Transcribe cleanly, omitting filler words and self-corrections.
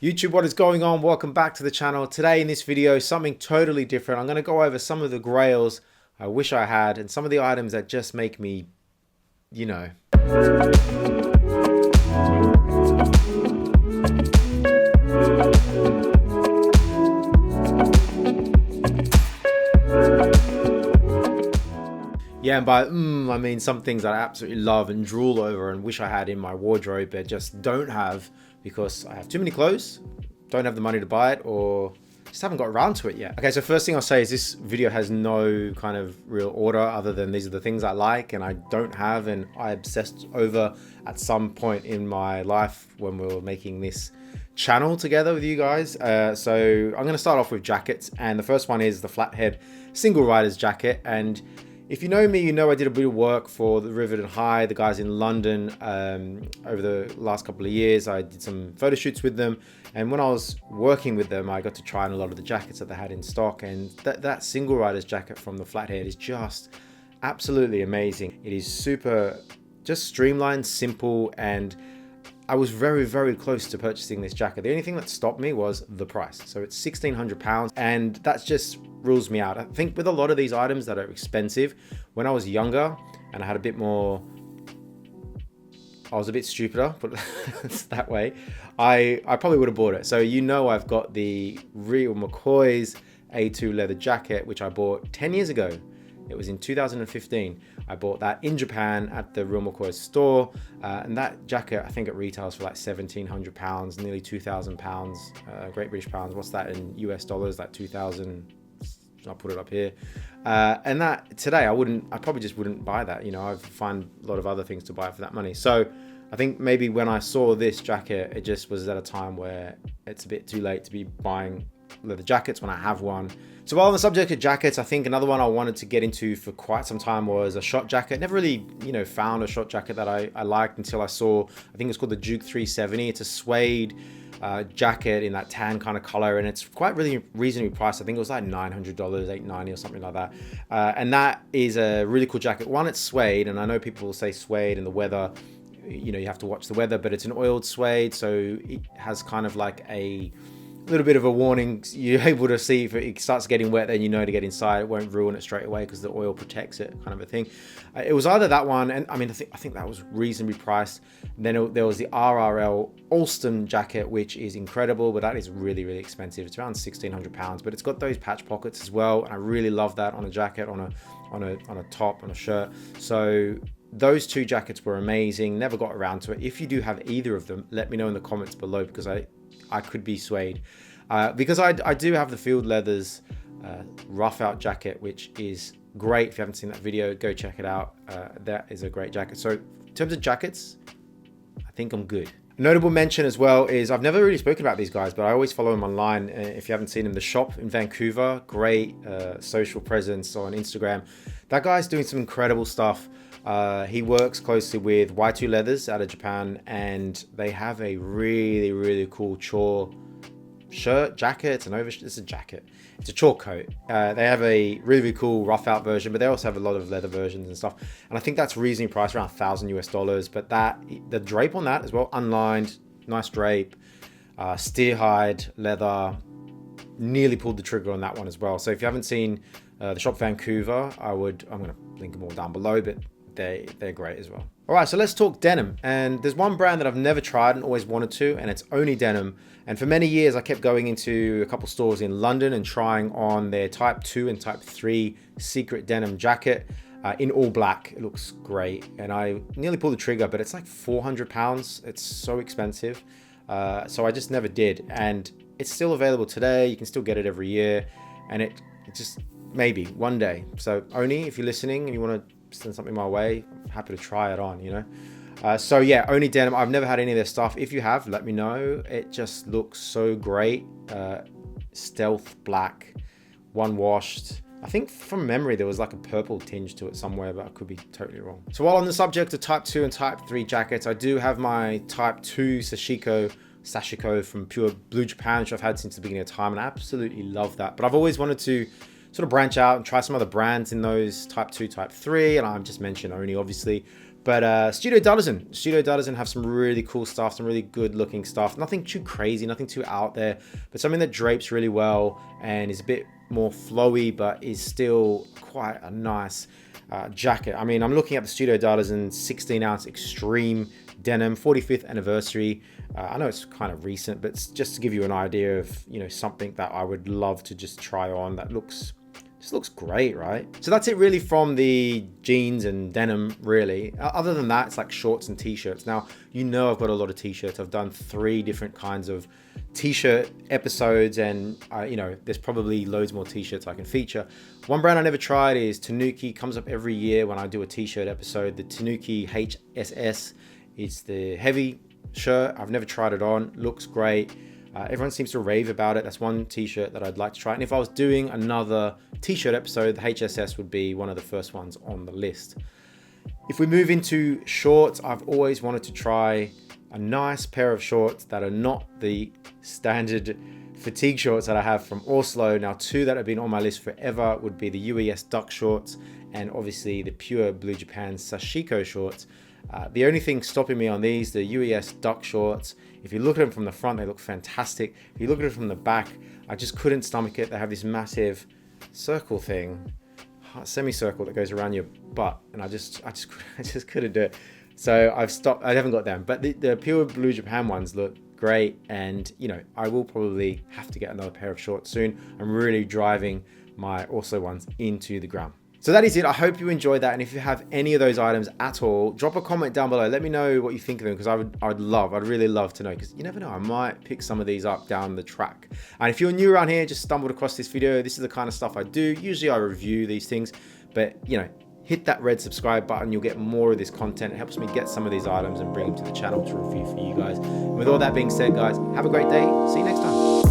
YouTube, what is going on? Welcome back to the channel. Today in this video, something totally different. I'm going to go over some of the grails I wish I had and some of the items that just make me, you know. Yeah, and by I mean some things that I absolutely love and drool over and wish I had in my wardrobe, but just don't have because I have too many clothes, don't have the money to buy it, or just haven't got around to it yet. Okay, so first thing I'll say is this video has no kind of real order other than these are the things I like and I don't have and I obsessed over at some point in my life when we were making this channel together with you guys. So I'm going to start off with jackets, and the first one is the flathead single rider's jacket. And if you know me, you know I did a bit of work for the Riveted High, the guys in London, over the last couple of years. I did some photo shoots with them, and when I was working with them, I got to try on a lot of the jackets that they had in stock, and that single rider's jacket from the Flathead is just absolutely amazing. It is super, just streamlined, simple, and I was very, very close to purchasing this jacket. The only thing that stopped me was the price. So it's £1,600, and that's just rules me out. I think with a lot of these items that are expensive, when I was younger and I had a bit more, I was a bit stupider, put it that way, I probably would have bought it. So you know I've got the real McCoy's A2 leather jacket, which I bought 10 years ago. It was in 2015. I bought that in Japan at the Real McCoy's store, and that jacket, I think it retails for like £1,700, nearly £2,000, Great British pounds. What's that in US dollars? Like 2,000. I'll put it up here. And that today, I probably just wouldn't buy that. You know, I find a lot of other things to buy for that money. So I think maybe when I saw this jacket, it just was at a time where it's a bit too late to be buying leather jackets when I have one. So while on the subject of jackets, I think another one I wanted to get into for quite some time was a shot jacket. Never really, found a shot jacket that I liked until I saw, I think it's called the Duke 370. It's a suede jacket in that tan kind of color, and it's quite really reasonably priced. I think it was like $900, $890 or something like that. And that is a really cool jacket. One, it's suede, and I know people will say suede and the weather, you have to watch the weather, but it's an oiled suede, so it has kind of like a little bit of a warning. You're able to see if it starts getting wet, then you know to get inside. It won't ruin it straight away because the oil protects it, kind of a thing. It was either that one, and I mean, I think that was reasonably priced. Then there was the RRL Alston jacket, which is incredible, but that is really, really expensive. It's around £1,600, but it's got those patch pockets as well, and I really love that on a jacket, on a top, on a shirt. So those two jackets were amazing. Never got around to it. If you do have either of them, let me know in the comments below, because I could be swayed. Because I do have the Field Leathers rough out jacket, which is great. If you haven't seen that video, go check it out. That is a great jacket. So in terms of jackets, I think I'm good. Notable mention as well is, I've never really spoken about these guys, but I always follow them online. If you haven't seen them, The Shop in Vancouver, great social presence on Instagram. That guy's doing some incredible stuff. He works closely with Y2 Leathers out of Japan, and they have a really, really cool chore shirt, jacket, it's a jacket. It's a chore coat. They have a really, really cool rough out version, but they also have a lot of leather versions and stuff. And I think that's reasonably priced around $1,000 US. But the drape on that as well, unlined, nice drape, steer hide leather. Nearly pulled the trigger on that one as well. So if you haven't seen The Shop Vancouver, I'm going to link them all down below, but they're great as well. All right, so let's talk denim. And there's one brand that I've never tried and always wanted to, and it's Only Denim. And for many years, I kept going into a couple stores in London and trying on their Type 2 and Type 3 secret denim jacket in all black. It looks great. And I nearly pulled the trigger, but it's like £400. It's so expensive. So I just never did. And it's still available today. You can still get it every year. And it just, maybe one day. So Oni, if you're listening and you want to send something my way, I'm happy to try it on, So yeah, Only Denim. I've never had any of their stuff. If you have, let me know. It just looks so great. Stealth black, one washed. I think from memory there was like a purple tinge to it somewhere, but I could be totally wrong. So while on the subject of Type 2 and Type 3 jackets, I do have my Type 2 Sashiko from Pure Blue Japan, which I've had since the beginning of time, and I absolutely love that. But I've always wanted to sort of branch out and try some other brands in those Type 2, Type 3, and I've just mentioned Oni, obviously. But Studio Denizen have some really cool stuff, some really good looking stuff. Nothing too crazy, nothing too out there, but something that drapes really well and is a bit more flowy, but is still quite a nice jacket. I mean, I'm looking at the Studio Denizen 16-ounce Extreme Denim 45th anniversary. I know it's kind of recent, but it's just to give you an idea of, you know, something that I would love to just try on that looks great, right? So that's it really from the jeans and denim, really. Other than that, it's like shorts and t-shirts. Now, you know, I've got a lot of t-shirts. I've done 3 different kinds of t-shirt episodes, and you know, there's probably loads more t-shirts I can feature. One brand I never tried is Tanuki. Comes up every year when I do a t-shirt episode. The Tanuki HSS. It's the heavy shirt. I've never tried it on. Looks great. Everyone seems to rave about it. That's one t-shirt that I'd like to try. And if I was doing another t-shirt episode, the HSS would be one of the first ones on the list. If we move into shorts, I've always wanted to try a nice pair of shorts that are not the standard fatigue shorts that I have from Oslo. Now, 2 that have been on my list forever would be the UES duck shorts and obviously the pure Blue Japan Sashiko shorts. The only thing stopping me on these, the UES duck shorts, if you look at them from the front, they look fantastic. If you look at it from the back, I just couldn't stomach it. They have this massive circle thing, semicircle that goes around your butt, and I just couldn't do it. So I've stopped. I haven't got them, but the pure Blue Japan ones look great, and you know, I will probably have to get another pair of shorts soon. I'm really driving my Oslo ones into the ground. So that is it. I hope you enjoyed that. And if you have any of those items at all, drop a comment down below. Let me know what you think of them, because I'd really love to know, because you never know, I might pick some of these up down the track. And if you're new around here, just stumbled across this video, this is the kind of stuff I do. Usually I review these things, but you know, hit that red subscribe button. You'll get more of this content. It helps me get some of these items and bring them to the channel to review for you guys. And with all that being said, guys, have a great day. See you next time.